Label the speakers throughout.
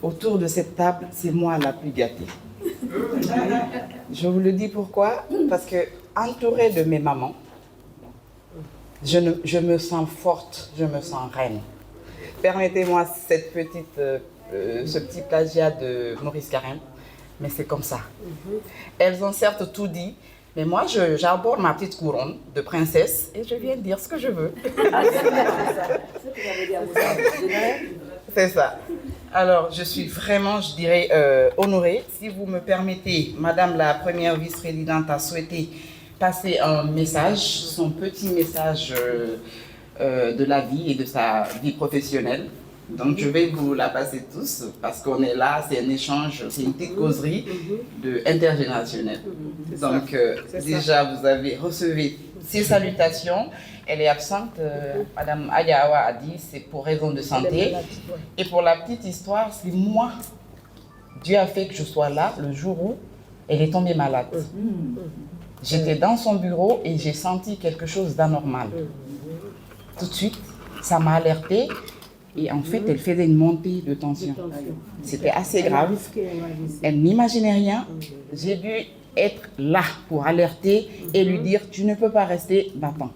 Speaker 1: autour de cette table, c'est moi la plus gâtée. Je vous le dis pourquoi, parce que entourée de mes mamans, je me sens forte, je me sens reine. Permettez-moi ce petit plagiat de Maurice Carême, mais c'est comme ça. Elles ont certes tout dit, mais moi j'aborde ma petite couronne de princesse et je viens dire ce que je veux. C'est ça. Alors, je suis vraiment, je dirais, honorée. Si vous me permettez, Madame la première vice-présidente a souhaité passer un message, son petit message de la vie et de sa vie professionnelle. Donc, je vais vous la passer tous parce qu'on est là, c'est un échange, c'est une petite causerie intergénérationnelle. Donc, déjà, vous avez reçu ces salutations. Elle est absente, Madame Ayawa a dit, c'est pour raison de santé. Et pour la petite histoire, c'est moi. Dieu a fait que je sois là le jour où elle est tombée malade. J'étais dans son bureau et j'ai senti quelque chose d'anormal. Tout de suite, ça m'a alertée. Et en fait, elle faisait une montée de tension. C'était assez grave. Elle n'imaginait rien. J'ai dû être là pour alerter et lui dire, tu ne peux pas rester battant.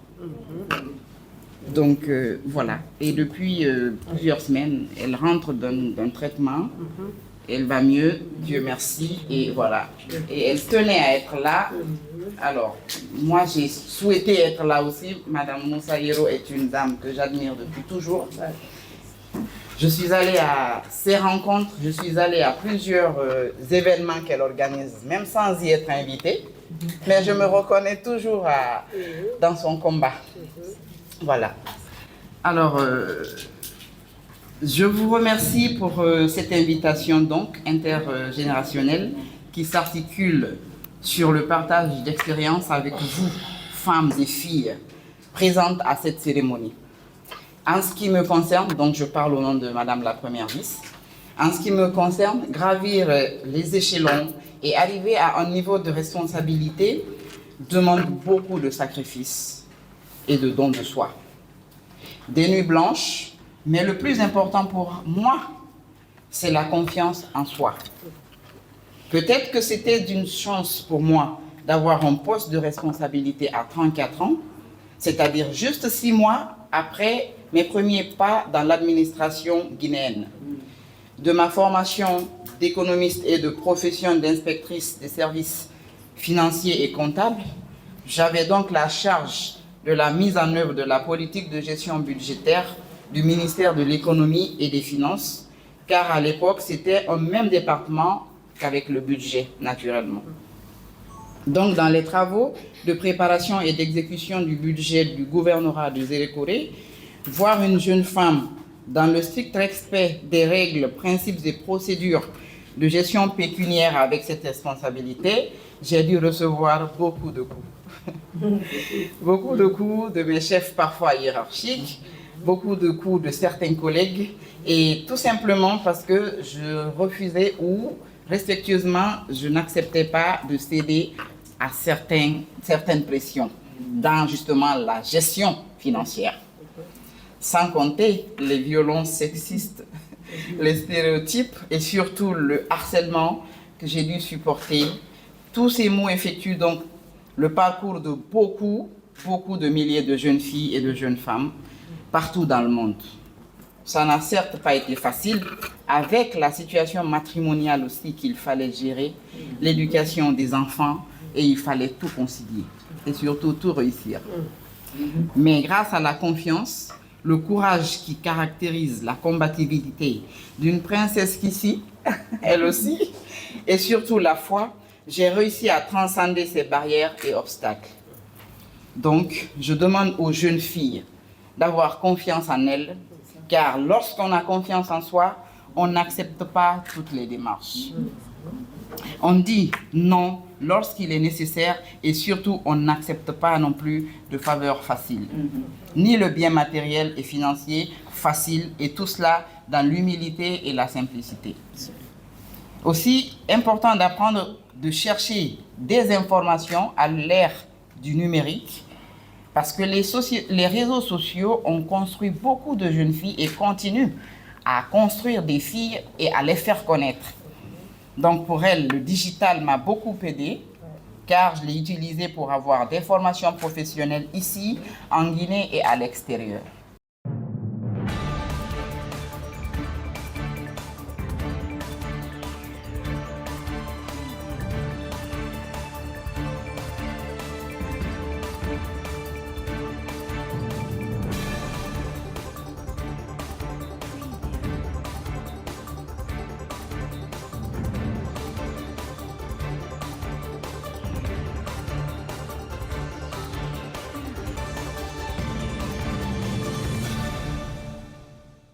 Speaker 1: Donc voilà. Et depuis plusieurs semaines, elle rentre d'un traitement. Elle va mieux, Dieu merci. Et voilà. Et elle tenait à être là. Alors, moi j'ai souhaité être là aussi. Madame Moussaïro est une dame que j'admire depuis toujours. Je suis allée à ces rencontres, je suis allée à plusieurs événements qu'elle organise, même sans y être invitée. Mais je me reconnais toujours dans son combat. Voilà. Alors, je vous remercie pour cette invitation donc intergénérationnelle qui s'articule sur le partage d'expériences avec vous, femmes et filles, présentes à cette cérémonie. En ce qui me concerne, donc je parle au nom de Madame la Première Vice, en ce qui me concerne, gravir les échelons et arriver à un niveau de responsabilité demande beaucoup de sacrifices et de dons de soi. Des nuits blanches, mais le plus important pour moi, c'est la confiance en soi. Peut-être que c'était d'une chance pour moi d'avoir un poste de responsabilité à 34 ans, c'est-à-dire juste 6 mois après mes premiers pas dans l'administration guinéenne. De ma formation d'économiste et de profession d'inspectrice des services financiers et comptables, j'avais donc la charge de la mise en œuvre de la politique de gestion budgétaire du ministère de l'Économie et des Finances, car à l'époque, c'était un même département qu'avec le budget, naturellement. Donc, dans les travaux de préparation et d'exécution du budget du gouvernorat de Zérékoré, voir une jeune femme dans le strict respect des règles, principes et procédures de gestion pécuniaire avec cette responsabilité, j'ai dû recevoir beaucoup de coups. Beaucoup de coups de mes chefs parfois hiérarchiques, beaucoup de coups de certains collègues, et tout simplement parce que je refusais ou respectueusement, je n'acceptais pas de céder à certaines pressions dans justement la gestion financière. Sans compter les violences sexistes, les stéréotypes et surtout le harcèlement que j'ai dû supporter. Tous ces mots effectuent donc le parcours de beaucoup de milliers de jeunes filles et de jeunes femmes partout dans le monde. Ça n'a certes pas été facile, avec la situation matrimoniale aussi qu'il fallait gérer, l'éducation des enfants, et il fallait tout concilier et surtout tout réussir. Mais grâce à la confiance, le courage qui caractérise la combativité d'une princesse qu'ici, elle aussi, et surtout la foi, j'ai réussi à transcender ces barrières et obstacles. Donc, je demande aux jeunes filles d'avoir confiance en elles, car lorsqu'on a confiance en soi, on n'accepte pas toutes les démarches. On dit non lorsqu'il est nécessaire et surtout on n'accepte pas non plus de faveurs faciles. Ni le bien matériel et financier facile, et tout cela dans l'humilité et la simplicité. Aussi important d'apprendre de chercher des informations à l'ère du numérique, parce que les réseaux sociaux ont construit beaucoup de jeunes filles et continuent à construire des filles et à les faire connaître. Donc pour elle, le digital m'a beaucoup aidé, car je l'ai utilisé pour avoir des formations professionnelles ici, en Guinée et à l'extérieur.